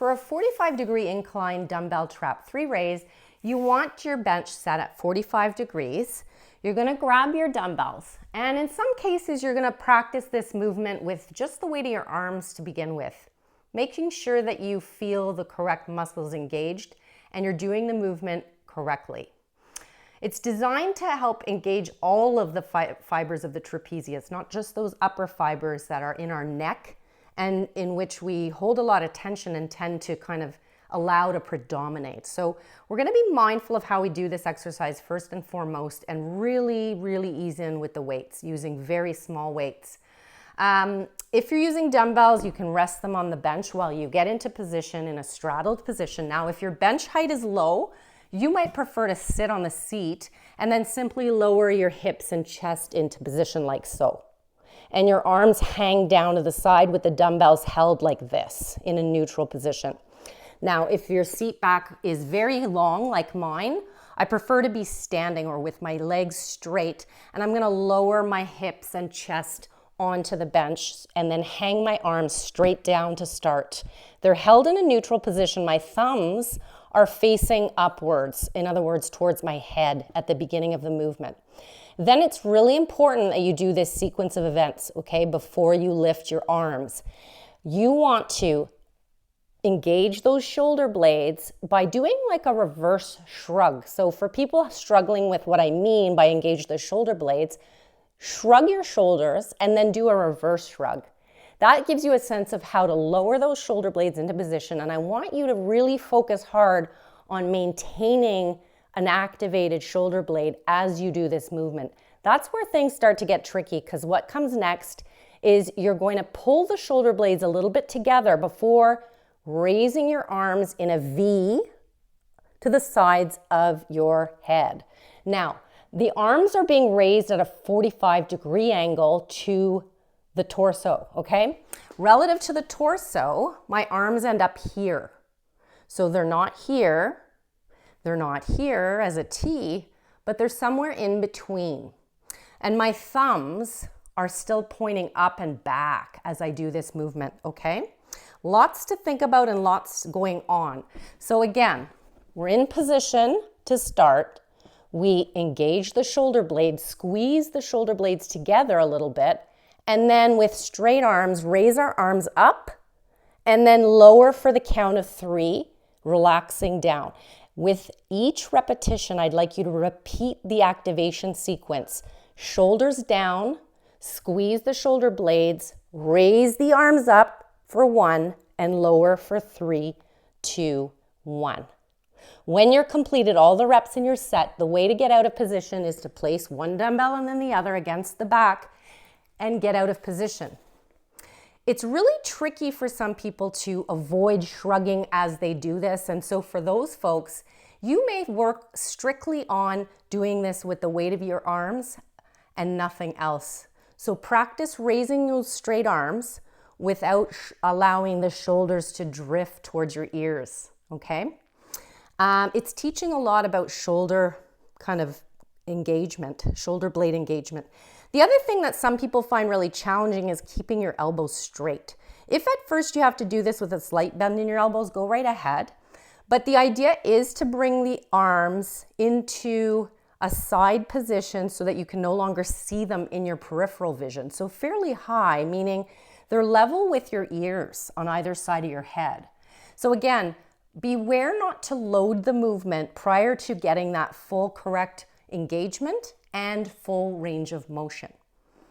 for a 45-degree incline dumbbell trap 3 raise, you want your bench set at 45 degrees. You're going to grab your dumbbells, and in some cases you're going to practice this movement with just the weight of your arms to begin with, making sure that you feel the correct muscles engaged and you're doing the movement correctly. It's designed to help engage all of the fibers of the trapezius, not just those upper fibers that are in our neck and in which we hold a lot of tension and tend to kind of allow to predominate. So we're going to be mindful of how we do this exercise first and foremost, and really, really ease in with the weights, using very small weights. If you're using dumbbells, you can rest them on the bench while you get into position in a straddled position. Now, if your bench height is low, you might prefer to sit on the seat and then simply lower your hips and chest into position like so. And your arms hang down to the side with the dumbbells held like this in a neutral position. Now, if your seat back is very long like mine, I prefer to be standing or with my legs straight, and I'm going to lower my hips and chest onto the bench and then hang my arms straight down to start. They're held in a neutral position. My thumbs are facing upwards, in other words, towards my head at the beginning of the movement. Then it's really important that you do this sequence of events, okay, before you lift your arms. You want to engage those shoulder blades by doing like a reverse shrug. So for people struggling with what I mean by engage the shoulder blades, shrug your shoulders and then do a reverse shrug. That gives you a sense of how to lower those shoulder blades into position, and I want you to really focus hard on maintaining an activated shoulder blade as you do this movement. That's where things start to get tricky, because what comes next is you're going to pull the shoulder blades a little bit together before raising your arms in a V to the sides of your head. Now, the arms are being raised at a 45-degree angle to the torso, okay? Relative to the torso, my arms end up here. So they're not here as a T, but they're somewhere in between. And my thumbs are still pointing up and back as I do this movement, okay? Lots to think about and lots going on. So again, we're in position to start. We engage the shoulder blades, squeeze the shoulder blades together a little bit, and then with straight arms, raise our arms up and then lower for the count of 3, relaxing down. With each repetition, I'd like you to repeat the activation sequence. Shoulders down, squeeze the shoulder blades, raise the arms up for 1, and lower for 3, 2, 1. When you're completed all the reps in your set, the way to get out of position is to place one dumbbell and then the other against the back and get out of position. It's really tricky for some people to avoid shrugging as they do this, and so for those folks, you may work strictly on doing this with the weight of your arms and nothing else. So practice raising those straight arms without allowing the shoulders to drift towards your ears, okay? It's teaching a lot about shoulder kind of engagement, shoulder blade engagement. The other thing that some people find really challenging is keeping your elbows straight. If at first you have to do this with a slight bend in your elbows, go right ahead. But the idea is to bring the arms into a side position so that you can no longer see them in your peripheral vision. So fairly high, meaning they're level with your ears on either side of your head. So again, beware not to load the movement prior to getting that full correct engagement and full range of motion.